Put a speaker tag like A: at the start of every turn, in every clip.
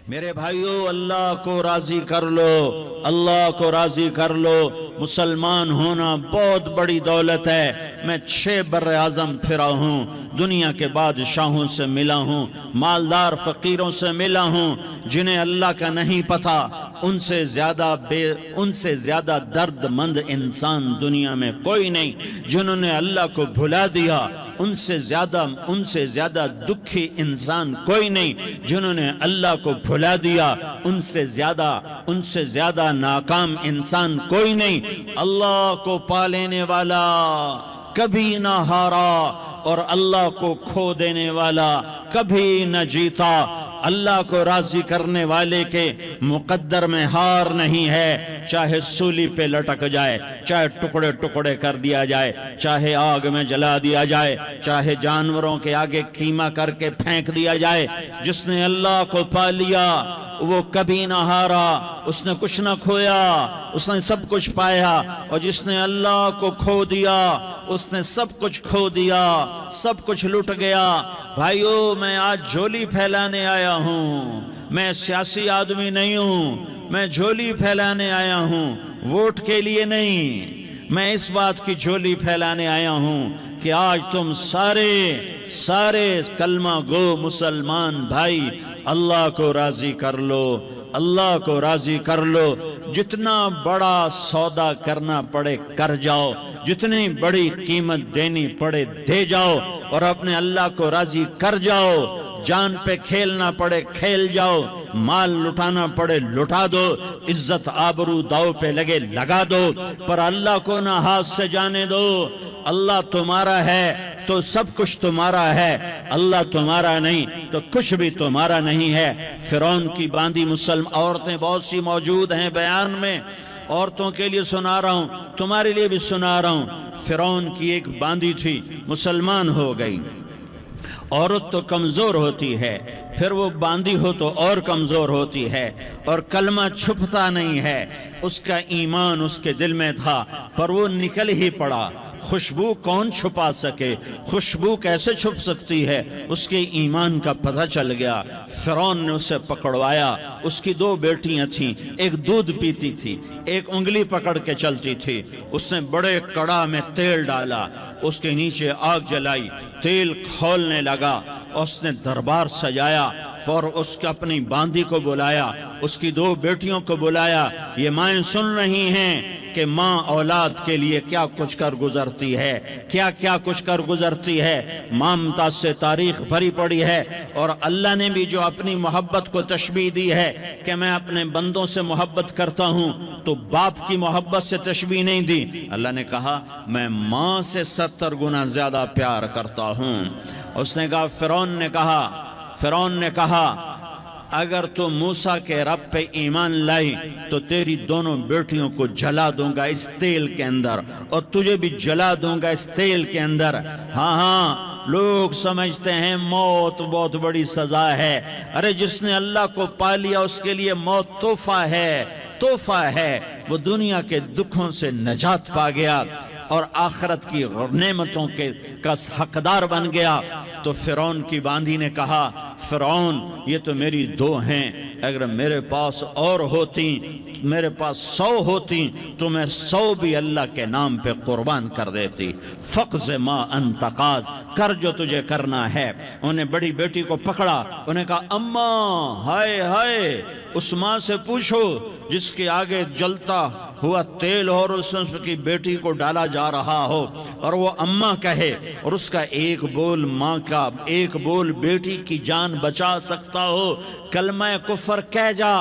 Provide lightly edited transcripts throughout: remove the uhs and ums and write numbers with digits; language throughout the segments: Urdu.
A: میرے بھائیو، اللہ کو راضی کر لو، اللہ کو راضی کر لو۔ مسلمان ہونا بہت بڑی دولت ہے۔ میں 6 بر اعظم پھرا ہوں، دنیا کے بادشاہوں سے ملا ہوں، مالدار فقیروں سے ملا ہوں، جنہیں اللہ کا نہیں پتہ، ان سے زیادہ درد مند انسان دنیا میں کوئی نہیں۔ جنہوں نے اللہ کو بھلا دیا، ان سے زیادہ دکھی انسان کوئی نہیں۔ جنہوں نے اللہ کو بھلا دیا، ان سے زیادہ ناکام انسان کوئی نہیں۔ اللہ کو پا لینے والا کبھی نہ ہارا، اور اللہ کو کھو دینے والا کبھی نہ جیتا۔ اللہ کو راضی کرنے والے کے مقدر میں ہار نہیں ہے، چاہے سولی پہ لٹک جائے، چاہے ٹکڑے ٹکڑے کر دیا جائے، چاہے آگ میں جلا دیا جائے، چاہے جانوروں کے آگے قیمہ کر کے پھینک دیا جائے۔ جس نے اللہ کو پا لیا وہ کبھی نہ ہارا، اس نے کچھ نہ کھویا، اس نے سب کچھ پایا۔ اور جس نے اللہ کو کھو دیا، اس نے سب کچھ کھو دیا، سب کچھ لٹ گیا۔ بھائیو، میں آج جھولی پھیلانے آیا ہوں، میں سیاسی آدمی نہیں ہوں، میں جھولی پھیلانے آیا ہوں، ووٹ کے لیے نہیں۔ میں اس بات کی جھولی پھیلانے آیا ہوں کہ آج تم سارے کلمہ گو مسلمان بھائی اللہ کو راضی کر لو، اللہ کو راضی کر لو۔ جتنا بڑا سودا کرنا پڑے کر جاؤ، جتنی بڑی قیمت دینی پڑے دے جاؤ، اور اپنے اللہ کو راضی کر جاؤ۔ جان پہ کھیلنا پڑے کھیل جاؤ، مال لٹانا پڑے لٹا دو، عزت آبرو داؤ پہ لگے لگا دو، پر اللہ کو نہ ہاتھ سے جانے دو۔ اللہ تمہارا ہے تو سب کچھ تمہارا ہے، اللہ تمہارا نہیں تو کچھ بھی تمہارا نہیں ہے۔ فرعون کی باندھی مسلم عورتیں بہت سی موجود ہیں بیان میں، عورتوں کے لیے سنا رہا ہوں، تمہارے لیے بھی سنا رہا ہوں۔ فرعون کی ایک باندھی تھی، مسلمان ہو گئی۔ عورت تو کمزور ہوتی ہے، پھر وہ باندھی ہو تو اور کمزور ہوتی ہے، اور کلمہ چھپتا نہیں ہے۔ اس کا ایمان اس کے دل میں تھا، پر وہ نکل ہی پڑا۔ خوشبو کون چھپا سکے؟ خوشبو کیسے چھپ سکتی ہے؟ اس کے ایمان کا پتہ چل گیا۔ فرعون نے اسے پکڑوایا۔ اس کی 2 بیٹیاں تھیں، ایک دودھ پیتی تھی، ایک انگلی پکڑ کے چلتی تھی۔ اس نے بڑے کڑا میں تیل ڈالا، اس کے نیچے آگ جلائی، تیل کھولنے لگا، اس نے دربار سجایا، اور اس کے اپنی باندھی کو بلایا، اس کی 2 بیٹیوں کو بلایا۔ یہ مائیں سن رہی ہیں کہ ماں اولاد کے لیے کیا کچھ کر گزرتی ہے، کیا کچھ کر گزرتی ہے۔ مامتا سے تاریخ بھری پڑی ہے، اور اللہ نے بھی جو اپنی محبت کو تشبیہ دی ہے کہ میں اپنے بندوں سے محبت کرتا ہوں، تو باپ کی محبت سے تشبیہ نہیں دی۔ اللہ نے کہا میں ماں سے 70 گنا زیادہ پیار کرتا ہوں۔ اس نے کہا، فرعون نے کہا اگر تو موسیٰ کے رب پہ ایمان لائی تو تیری دونوں بیٹیوں کو جلا دوں گا اس تیل کے اندر، اور تجھے بھی جلا دوں گا اس تیل کے اندر۔ ہاں لوگ سمجھتے ہیں موت بہت بڑی سزا ہے۔ ارے جس نے اللہ کو پا لیا اس کے لیے موت تحفہ ہے۔ وہ دنیا کے دکھوں سے نجات پا گیا اور آخرت کی نعمتوں کا حقدار بن گیا۔ تو فرعون کی باندھی نے کہا، فرعون یہ تو میری 2 ہیں، اگر میرے پاس اور ہوتی، میرے پاس 100 ہوتی تو میں 100 بھی اللہ کے نام پہ قربان کر دیتی۔ فقض ما انت قاض، کر جو تجھے کرنا ہے۔ انہیں بڑی بیٹی کو پکڑا، انہیں کہا اماں، ہائے اس ماں سے پوچھو جس کے آگے جلتا ہوا تیل اور اس کی بیٹی کو ڈالا جا رہا ہو، اور وہ اماں کہے، اور اس کا ایک بول ماں کا، ایک بول بیٹی کی جان بچا سکتا ہو۔ کلمہ کفر کہہ جا،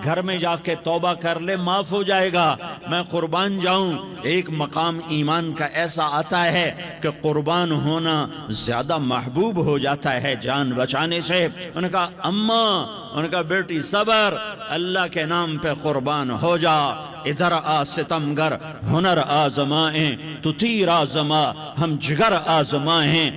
A: گھر میں جا کے توبہ کر لے، معاف ہو جائے گا۔ میں قربان جاؤں۔ ایک مقام ایمان کا ایسا آتا ہے کہ قربان ہونا زیادہ محبوب ہو جاتا ہے جان بچانے سے۔ انہوں نے کہا اماں، انہوں نے کہا بیٹی صبر، اللہ کے نام پہ قربان ہو جا۔ ادھر آ ستمگر، ہنر آزمائیں تو تیر آزما، ہم جگر آزمائیں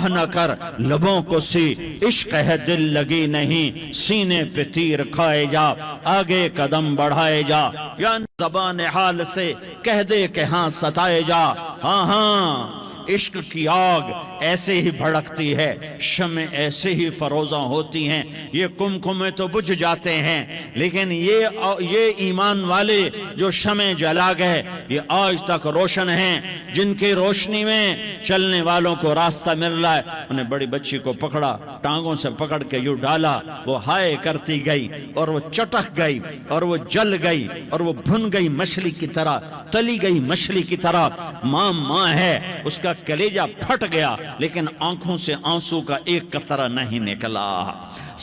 A: نہ کر لبوں کو سی، عشق ہے دل لگی نہیں، سینے پہ تیر کھائے جا، آگے قدم بڑھائے جا، یا زبان حال سے کہہ دے کہ ہاں ستائے جا۔ ہاں عشق کی آگ ایسے ہی بھڑکتی ہے، شمع ایسے ہی فروزاں ہوتی ہیں، یہ کمکمے تو بجھ جاتے ہیں، لیکن یہ ایمان والے جو شمع جلا گئے یہ آج تک روشن ہیں، جن کی روشنی میں چلنے والوں کو راستہ مل رہا ہے۔ انہیں بڑی بچی کو پکڑا، ٹانگوں سے پکڑ کے یوں ڈالا، وہ ہائے کرتی گئی اور وہ چٹک گئی اور وہ جل گئی اور وہ بھن گئی مچھلی کی طرح، تلی گئی مچھلی کی طرح۔ ماں ہے، اس کا کلیجہ پھٹ گیا لیکن آنکھوں سے آنسو کا ایک قطرہ نہیں نکلا۔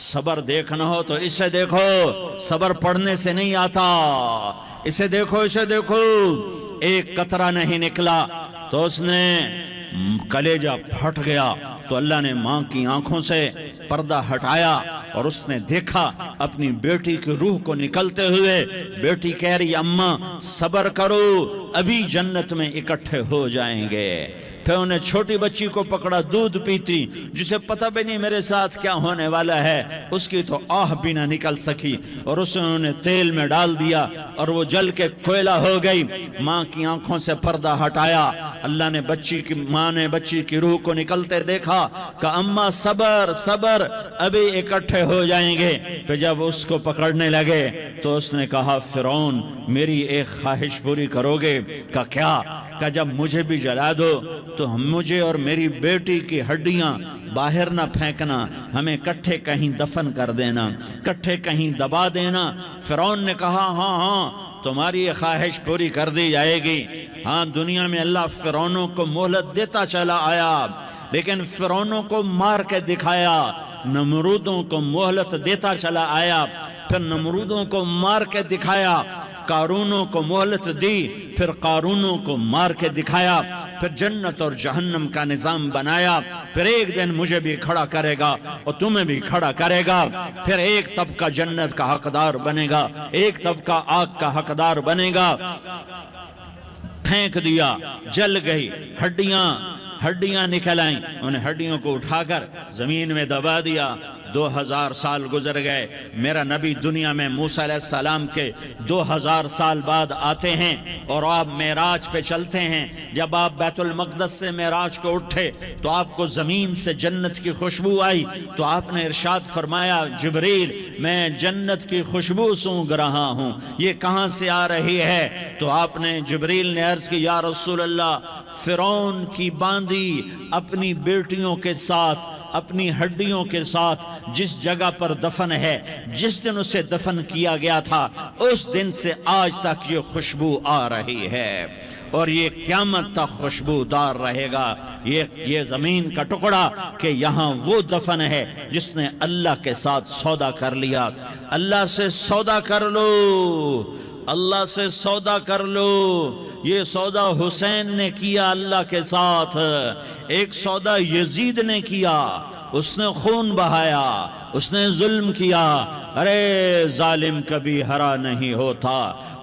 A: صبر دیکھنا ہو تو اسے دیکھو، صبر پڑھنے سے نہیں آتا، اسے دیکھو، اسے دیکھو۔ ایک قطرہ نہیں نکلا تو اس نے کلیجہ پھٹ گیا، تو اللہ نے ماں کی آنکھوں سے پردہ ہٹایا اور اس نے دیکھا اپنی بیٹی کی روح کو نکلتے ہوئے۔ بیٹی کہہ رہی اماں صبر کرو، ابھی جنت میں اکٹھے ہو جائیں گے۔ پھر انہیں چھوٹی بچی کو پکڑا، دودھ پیتی، جسے پتہ بھی نہیں میرے ساتھ کیا ہونے والا ہے، اس کی تو آہ بھی نہ نکل سکی، اور اسے انہوں نے تیل میں ڈال دیا اور وہ جل کے کوئلہ ہو گئی۔ ماں کی آنکھوں سے پردہ ہٹایا، اللہ نے ماں نے بچی کی روح کو نکلتے دیکھا، کہا اماں صبر صبر، ابھی اکٹھے ہو جائیں گے۔ پھر جب اس کو پکڑنے لگے تو اس نے کہا فرعون میری ایک خواہش پوری کرو گے؟ کہا کیا؟ کہا جب مجھے بھی جلا دو تو مجھے اور میری بیٹی کی ہڈیاں باہر نہ پھینکنا، ہمیں کٹھے کہیں دفن کر دینا، کٹھے کہیں دبا دینا۔ فرعون نے کہا ہاں تمہاری یہ خواہش پوری کر دی جائے گی۔ ہاں دنیا میں اللہ فرعونوں کو مہلت دیتا چلا آیا، لیکن فرعونوں کو مار کے دکھایا، نمرودوں کو مہلت دیتا چلا آیا، پھر نمرودوں کو مار کے دکھایا، قارونوں کو مہلت دی، پھر قارونوں کو مار کے دکھایا، پھر جنت اور جہنم کا نظام بنایا، پھر ایک دن مجھے بھی کھڑا کرے گا اور تمہیں بھی کھڑا کرے گا، پھر ایک طبقہ جنت کا حقدار بنے گا، ایک طبقہ آگ کا حقدار بنے گا۔ پھینک دیا، جل گئی، ہڈیاں نکل آئیں، انہیں ہڈیوں کو اٹھا کر زمین میں دبا دیا۔ 2000 سال گزر گئے، میرا نبی دنیا میں موسیٰ علیہ السلام کے 2000 سال بعد آتے ہیں اور آپ معراج پہ چلتے ہیں۔ جب آپ بیت المقدس سے معراج کو اٹھے تو آپ کو زمین سے جنت کی خوشبو آئی، تو آپ نے ارشاد فرمایا جبریل میں جنت کی خوشبو سونگ رہا ہوں، یہ کہاں سے آ رہی ہے؟ تو آپ نے جبریل نے عرض کی یا رسول اللہ فرعون کی باندی اپنی بیٹیوں کے ساتھ، اپنی ہڈیوں کے ساتھ جس جگہ پر دفن ہے، جس دن اسے دفن کیا گیا تھا اس دن سے آج تک یہ خوشبو آ رہی ہے، اور یہ قیامت تک خوشبودار رہے گا۔ یہ زمین کا ٹکڑا کہ یہاں وہ دفن ہے جس نے اللہ کے ساتھ سودا کر لیا۔ اللہ سے سودا کر لو، اللہ سے سودا کر لو۔ یہ سودا حسین نے کیا اللہ کے ساتھ، ایک سودا یزید نے کیا، اس نے خون بہایا، اس نے ظلم کیا۔ ارے ظالم کبھی ہرا نہیں ہوتا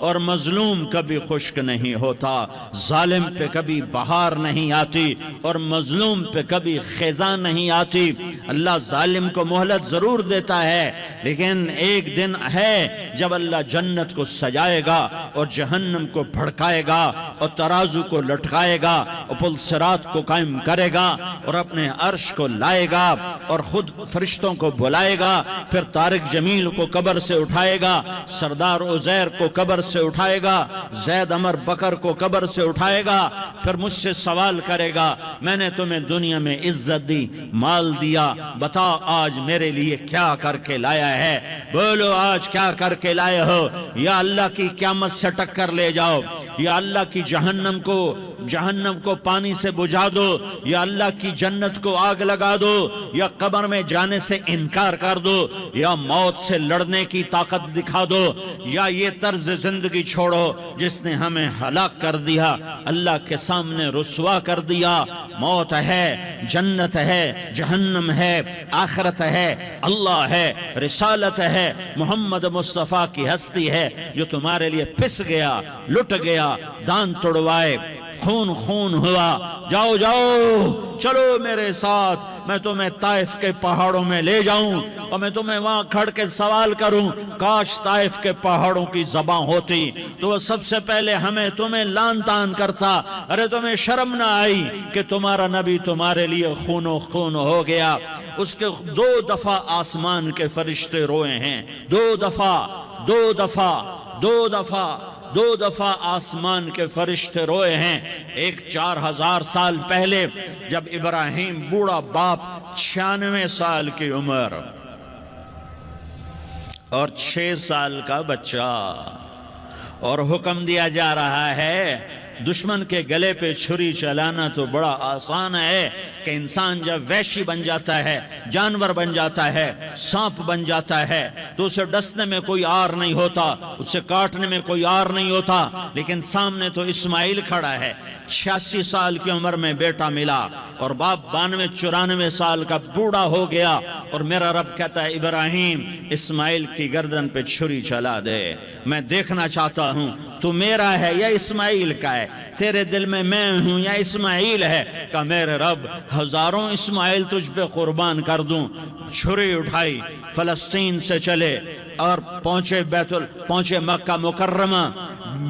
A: اور مظلوم کبھی خشک نہیں ہوتا، ظالم پہ کبھی بہار نہیں آتی اور مظلوم پہ کبھی خزاں نہیں آتی۔ اللہ ظالم کو مہلت ضرور دیتا ہے، لیکن ایک دن ہے جب اللہ جنت کو سجائے گا اور جہنم کو بھڑکائے گا اور ترازو کو لٹکائے گا اور پل صراط کو قائم کرے گا اور اپنے عرش کو لائے گا اور خود فرشتوں کو بلائے گا، پھر طارق جمیل کو قبر سے اٹھائے گا، سردار عزیر کو قبر سے اٹھائے گا، زید عمر بکر کو قبر سے اٹھائے گا، پھر مجھ سے سوال کرے گا میں نے تمہیں دنیا میں عزت دی، مال دیا، بتا آج میرے لیے کیا کر کے لایا ہے؟ بولو آج کیا کر کے لائے ہو؟ یا اللہ کی قیامت سے ٹکر لے جاؤ، یا اللہ کی جہنم کو پانی سے بجھا دو، یا اللہ کی جنت کو آگ لگا دو، یا قبر میں جانے سے انکار کر دو، یا موت سے لڑنے کی طاقت دکھا دو، یا یہ طرز زندگی چھوڑو جس نے ہمیں ہلاک کر دیا، اللہ کے سامنے رسوا کر دیا۔ موت ہے، جنت ہے، جہنم ہے، آخرت ہے، اللہ ہے، رسالت ہے، محمد مصطفیٰ کی ہستی ہے جو تمہارے لیے پس گیا، لٹ گیا، دان توڑوائے، خون خون ہوا، جاؤ جاؤ چلو میرے ساتھ، میں تمہیں طائف کے پہاڑوں میں لے جاؤں اور میں تمہیں وہاں کھڑ کے سوال کروں، کاش طائف کے پہاڑوں کی زبان ہوتی تو وہ سب سے پہلے ہمیں تمہیں لان تان کرتا، ارے تمہیں شرم نہ آئی کہ تمہارا نبی تمہارے لیے خون و خون ہو گیا۔ اس کے 2 دفعہ آسمان کے فرشتے روئے ہیں، 2 دفعہ آسمان کے فرشتے روئے ہیں۔ ایک 4000 سال پہلے جب ابراہیم بوڑھا باپ 96 سال کی عمر اور 6 سال کا بچہ، اور حکم دیا جا رہا ہے دشمن کے گلے پہ چھری چلانا تو بڑا آسان ہے کہ انسان جب وحشی بن جاتا ہے، جانور بن جاتا ہے، سانپ بن جاتا ہے تو اسے ڈسنے میں کوئی آر نہیں ہوتا، اسے کاٹنے میں کوئی آر نہیں ہوتا، لیکن سامنے تو اسماعیل کھڑا ہے، 86 سال کی عمر میں بیٹا ملا اور باپ 92-94 سال کا بوڑھا ہو گیا، اور میرا رب کہتا ہے ابراہیم اسماعیل کی گردن پہ چھری چلا دے، میں دیکھنا چاہتا ہوں تو میرا ہے یا اسماعیل کا ہے، تیرے دل میں ہوں یا اسماعیل ہے؟ کہ میرے رب ہزاروں اسماعیل تجھ پہ قربان کر دوں۔ چھری اٹھائی، فلسطین سے چلے اور پہنچے مکہ مکرمہ،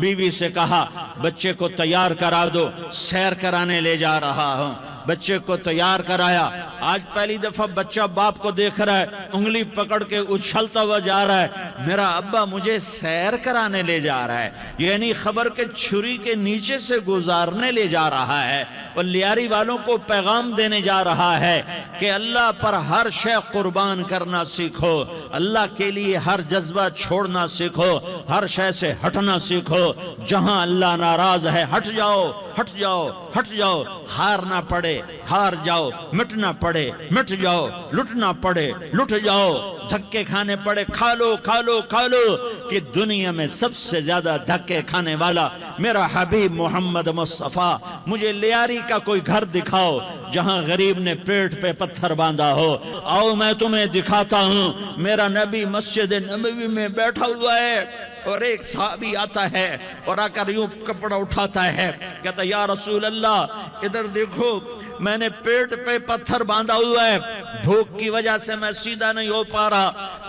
A: بیوی سے کہا بچے کو تیار کرا دو، سیر کرانے لے جا رہا ہوں، بچے کو تیار کرایا۔ آج پہلی دفعہ بچہ باپ کو دیکھ رہا ہے، انگلی پکڑ کے اچھلتا ہوا جا رہا ہے، میرا ابا مجھے سیر کرانے لے جا رہا ہے، یعنی خبر کے چھری کے نیچے سے گزارنے لے جا رہا ہے، اور لیاری والوں کو پیغام دینے جا رہا ہے کہ اللہ پر ہر شے قربان کرنا سیکھو، اللہ کے لیے ہر جذبہ چھوڑنا سیکھو، ہر شے سے ہٹنا سیکھو، جہاں اللہ ناراض ہے ہٹ جاؤ، ہٹ جاؤ، ہٹ جاؤ، ہار نہ پڑے ہار جاؤ، مٹنا پڑے مٹ جاؤ، لٹنا پڑے لٹ جاؤ، دھکے کھانے پڑے کھا لو کھا لو کھا لو، کہ دنیا میں سب سے زیادہ دھکے کھانے والا میرا حبیب محمد مصطفیٰ۔ مجھے لیاری کا کوئی گھر دکھاؤ جہاں غریب نے پیٹ پہ پتھر باندھا ہو، آؤ میں تمہیں دکھاتا ہوں۔ میرا نبی مسجد نبوی میں بیٹھا ہوا ہے اور ایک صحابی آتا ہے اور آ کر یوں کپڑا اٹھاتا ہے، کہتا یا رسول اللہ ادھر دیکھو، میں نے پیٹ پہ پتھر باندھا ہوا ہے، بھوک کی وجہ سے میں سیدھا نہیں ہو پا رہا۔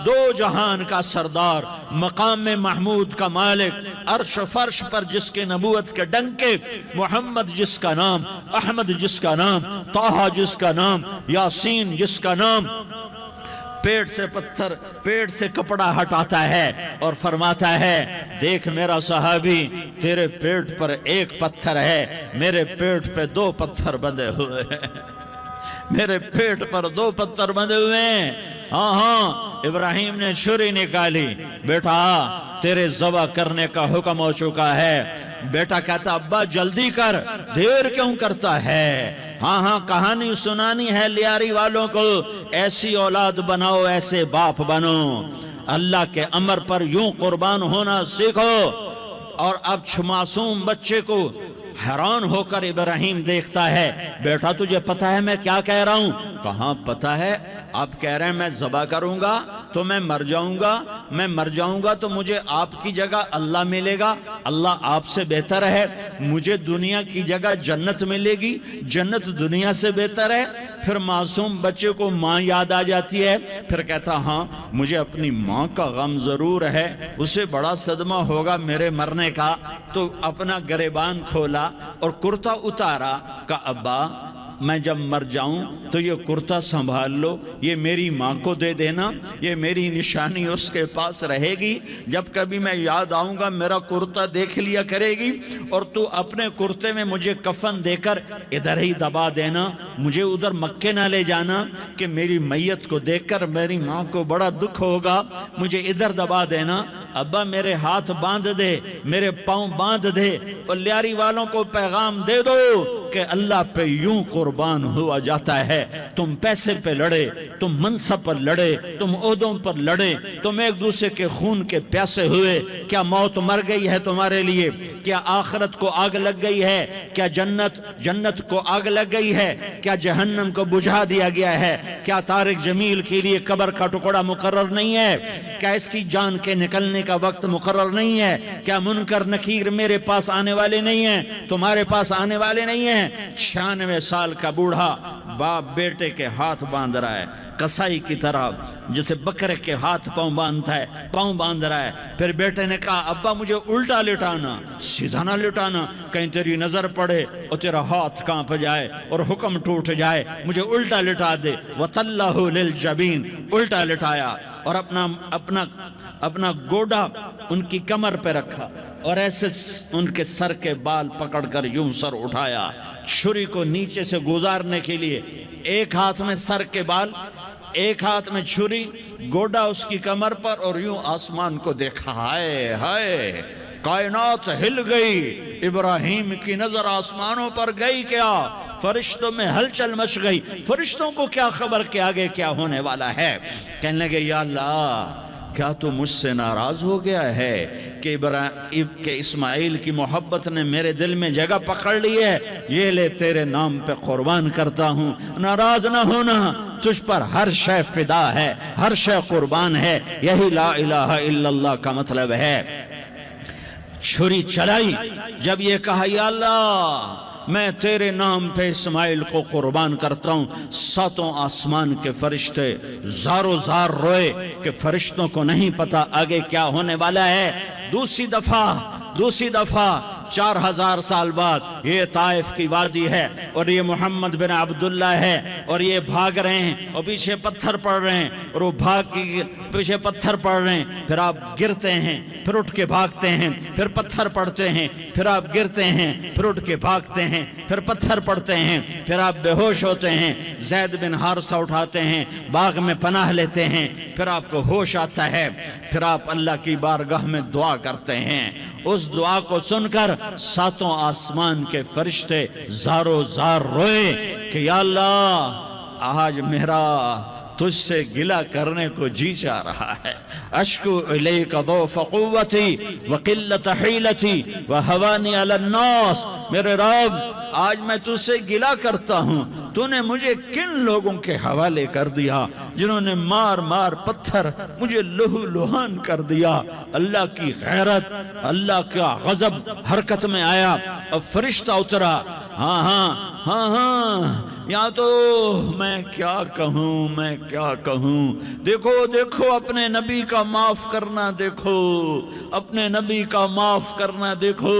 A: 2 جہان کا سردار، مقام محمود کا مالک، عرش فرش پر جس کے نبوت کے ڈنکے، محمد جس کا نام، احمد جس کا نام، طٰہٰ جس کا نام، یاسین جس کا نام، پیٹ سے کپڑا ہٹاتا ہے اور فرماتا ہے دیکھ میرا صحابی، تیرے پیٹ پر 1 پتھر ہے، میرے پیٹ پہ 2 پتھر بندھے ہوئے ہیں، میرے پیٹ پر 2 پتھر بندھے ہوئے ہیں۔ ہاں ابراہیم نے چھری نکالی، بیٹا تیرے ذبح کرنے کا حکم ہو چکا ہے۔ بیٹا کہتا ابا جلدی کر، دیر کیوں کرتا ہے؟ ہاں کہانی سنانی ہے لیاری والوں کو، ایسی اولاد بناؤ، ایسے باپ بنو، اللہ کے امر پر یوں قربان ہونا سیکھو۔ اور اب معصوم بچے کو حیران ہو کر ابراہیم دیکھتا ہے، بیٹا تجھے پتہ ہے میں کیا کہہ رہا ہوں؟ کہاں پتہ ہے، آپ کہہ رہے ہیں میں ذبح کروں گا تو میں مر جاؤں گا، میں مر جاؤں گا تو مجھے آپ کی جگہ اللہ ملے گا، اللہ آپ سے بہتر ہے، مجھے دنیا کی جگہ جنت ملے گی، جنت دنیا سے بہتر ہے۔ پھر معصوم بچے کو ماں یاد آ جاتی ہے، پھر کہتا ہاں مجھے اپنی ماں کا غم ضرور ہے، اسے بڑا صدمہ ہوگا میرے مرنے کا۔ تو اپنا گریبان کھولا اور کرتا اتارا، کہ ابا میں جب مر جاؤں تو یہ کرتا سنبھال لو، یہ میری ماں کو دے دینا، یہ میری نشانی اس کے پاس رہے گی، جب کبھی میں یاد آؤں گا میرا کرتا دیکھ لیا کرے گی، اور تو اپنے کرتے میں مجھے کفن دے کر ادھر ہی دبا دینا، مجھے ادھر مکے نہ لے جانا کہ میری میت کو دیکھ کر میری ماں کو بڑا دکھ ہوگا، مجھے ادھر دبا دینا۔ ابا میرے ہاتھ باندھ دے، میرے پاؤں باندھ دے، اور لیاری والوں کو پیغام دے دو کہ اللہ پہ یوں قربان قربان ہوا جاتا ہے۔ تم پیسے پہ لڑے، تم منصب پر لڑے، تم عہدوں پر لڑے، تم ایک دوسرے کے خون کے پیاسے ہوئے۔ کیا موت مر گئی ہے تمہارے لیے؟ کیا آخرت کو آگ لگ گئی ہے؟ کیا جنت کو آگ لگ گئی ہے؟ کیا جہنم کو بجھا دیا گیا ہے؟ کیا طارق جمیل کے لیے قبر کا ٹکڑا مقرر نہیں ہے؟ کیا اس کی جان کے نکلنے کا وقت مقرر نہیں ہے؟ کیا منکر نکیر میرے پاس آنے والے نہیں ہیں، تمہارے پاس آنے والے نہیں ہیں؟ 96 سال کا بوڑھا باپ بیٹے کے ہاتھ باندھ رہا ہے، کسائی کی طرح، جسے بکرے کے ہاتھ پاؤں باندھ رہا ہے۔ پھر بیٹے نے کہا ابا مجھے الٹا لٹانا، سیدھا نہ لٹانا، کہیں تیری نظر پڑے اور تیرا ہاتھ کانپ جائے اور حکم ٹوٹ جائے، مجھے الٹا لٹا دے۔ وَطَلَّهُ لِلْجَبِينَ، الٹا لٹایا اور اپنا گوڈا ان کی کمر پہ رکھا اور ایسے ان کے سر کے بال پکڑ کر یوں سر اٹھایا، چھری کو نیچے سے گزارنے کے لیے، ایک ہاتھ میں سر کے بال، ایک ہاتھ میں چھری، گوڈا اس کی کمر پر، اور یوں آسمان کو دیکھا۔ ہائے ہائے، کائنات ہل گئی، ابراہیم کی نظر آسمانوں پر گئی کیا؟ فرشتوں میں ہلچل مچ گئی۔ فرشتوں کو کیا خبر کہ آگے کیا ہونے والا ہے؟ کہنے لگے یا اللہ، کیا تو مجھ سے ناراض ہو گیا ہے کہ اسماعیل کی محبت نے میرے دل میں جگہ پکڑ لی ہے؟ یہ لے تیرے نام پہ قربان کرتا ہوں، ناراض نہ ہونا، تجھ پر ہر شے فدا ہے، ہر شے قربان ہے۔ یہی لا الہ الا اللہ کا مطلب ہے۔ چھری چلائی، جب یہ کہا یا اللہ میں تیرے نام پہ اسماعیل کو قربان کرتا ہوں، 7 آسمان کے فرشتے زارو زار روئے کہ فرشتوں کو نہیں پتا آگے کیا ہونے والا ہے۔ دوسری دفعہ 4000 سال بعد یہ طائف کی وادی ہے اور یہ محمد بن عبداللہ ہے اور یہ بھاگ رہے ہیں اور پیچھے پتھر پڑ رہے ہیں، اور وہ بھاگ کے پیچھے پتھر پڑ رہے ہیں، پھر آپ گرتے ہیں، پھر اٹھ کے بھاگتے ہیں، پھر پتھر پڑتے ہیں، پھر آپ گرتے ہیں، پھر اٹھ کے بھاگتے ہیں، پھر پتھر پڑتے ہیں، پھر آپ بے ہوش ہوتے ہیں، زید بن حارثہ اٹھاتے ہیں، باغ میں پناہ لیتے ہیں، پھر آپ کو ہوش آتا ہے، پھر آپ اللہ کی بارگاہ میں دعا کرتے ہیں۔ اس دعا کو سن کر 7 آسمان کے فرشتے زارو زار روئے کہ یا اللہ آج میرا تجھ سے گلہ کرنے کو جی چاہ رہا ہے۔ اشکو الیک ضعف قوتی وقلت حیلتی وہوانی علی الناس، میرے رب آج میں تجھ سے گلہ کرتا ہوں، تو نے مجھے کن لوگوں کے حوالے کر دیا جنہوں نے مار مار پتھر مجھے لہو لہان کر دیا۔ اللہ کی غیرت، اللہ کا غضب حرکت میں آیا اور فرشتہ اترا۔ ہاں یا تو میں کیا کہوں، دیکھو اپنے نبی کا معاف کرنا، دیکھو اپنے نبی کا معاف کرنا، دیکھو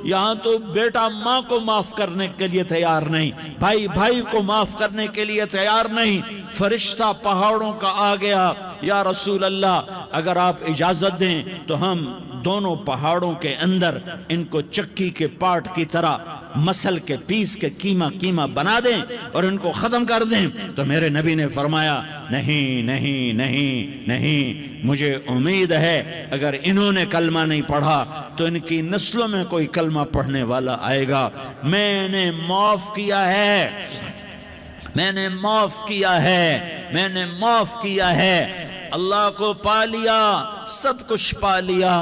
A: یہاں تو بیٹا ماں کو معاف کرنے کے لیے تیار نہیں، بھائی کو معاف کرنے کے لیے تیار نہیں۔ فرشتہ پہاڑوں کا آ گیا، یا رسول اللہ اگر آپ اجازت دیں تو ہم دونوں پہاڑوں کے اندر ان کو چکی کے پاٹ کی طرح مسل کے پیس کے کیما بنا دیں اور ان کو ختم کر دیں۔ تو میرے نبی نے فرمایا نہیں، مجھے امید ہے اگر انہوں نے کلمہ نہیں پڑھا تو ان کی نسلوں میں کوئی کلمہ پڑھنے والا آئے گا۔ میں نے معاف کیا ہے، اللہ کو پا لیا، سب کچھ پا لیا،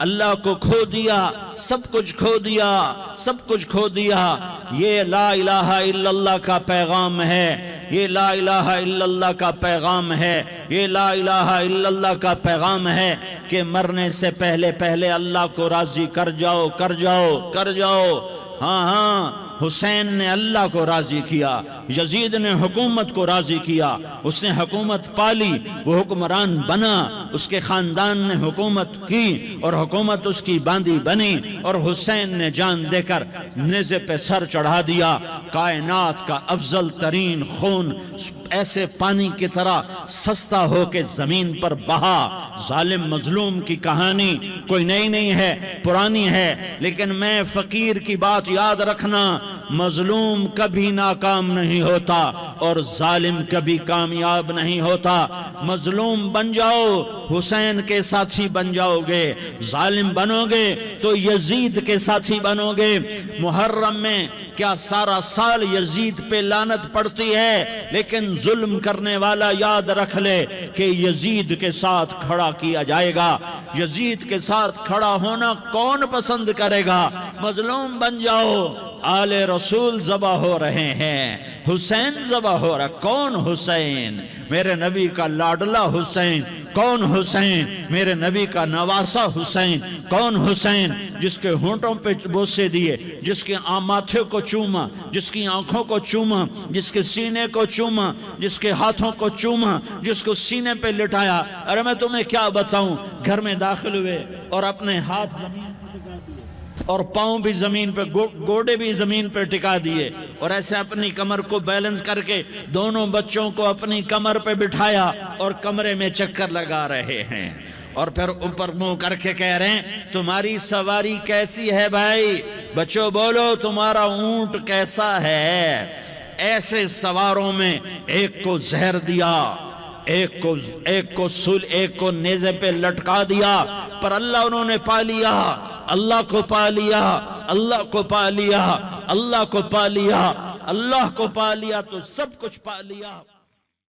A: اللہ کو کھو دیا، سب کچھ کھو دیا۔ یہ لا الہ الا اللہ کا پیغام ہے، یہ لا الہ الا اللہ کا پیغام ہے، یہ لا الہ الا اللہ کا پیغام ہے کہ مرنے سے پہلے اللہ کو راضی کر جاؤ۔ ہاں حسین نے اللہ کو راضی کیا، یزید نے حکومت کو راضی کیا، اس نے حکومت پالی، وہ حکمران بنا، اس کے خاندان نے حکومت کی اور حکومت اس کی باندھی بنی، اور حسین نے جان دے کر نیزے پہ سر چڑھا دیا۔ کائنات کا افضل ترین خون ایسے پانی کی طرح سستا ہو کے زمین پر بہا۔ ظالم مظلوم کی کہانی کوئی نئی نہیں ہے، پرانی ہے، لیکن میں فقیر کی بات یاد رکھنا، مظلوم کبھی ناکام نہیں ہوتا اور ظالم کبھی کامیاب نہیں ہوتا۔ مظلوم بن جاؤ حسین کے ساتھی بن جاؤ گے، ظالم بنو گے تو یزید کے ساتھی بنو گے۔ محرم میں کیا سارا سال یزید پہ لعنت پڑتی ہے، لیکن ظلم کرنے والا یاد رکھ لے کہ یزید کے ساتھ کھڑا کیا جائے گا۔ یزید کے ساتھ کھڑا ہونا کون پسند کرے گا؟ مظلوم بن جاؤ۔ آل رسول ذبح ہو رہے ہیں، حسین ذبح ہو رہا۔ کون حسین؟ میرے نبی کا لاڈلا حسین۔ کون حسین؟ میرے نبی کا نواسا حسین۔ کون حسین؟ جس کے ہونٹوں پہ بوسے دیے، جس کے ماتھے کو چوما، جس کی آنکھوں کو چوما، جس کے سینے کو چوما، جس کے ہاتھوں کو چوما، جس کو سینے پہ لٹایا۔ ارے میں تمہیں کیا بتاؤں، گھر میں داخل ہوئے اور اپنے ہاتھ زمین پہ ٹکا دیے اور پاؤں بھی زمین پہ، گوڑے بھی زمین پہ ٹکا دیے، اور ایسے اپنی کمر کو بیلنس کر کے دونوں بچوں کو اپنی کمر پہ بٹھایا اور کمرے میں چکر لگا رہے ہیں، اور پھر اوپر منہ کر کے کہہ رہے ہیں تمہاری سواری کیسی ہے بھائی؟ بچوں بولو تمہارا اونٹ کیسا ہے؟ ایسے سواروں میں ایک کو زہر دیا، ایک کو نیزے پہ لٹکا دیا، پر اللہ انہوں نے پا لیا، اللہ کو پا لیا، اللہ کو پا لیا، اللہ کو پا لیا، اللہ کو پا لیا تو سب کچھ پا لیا۔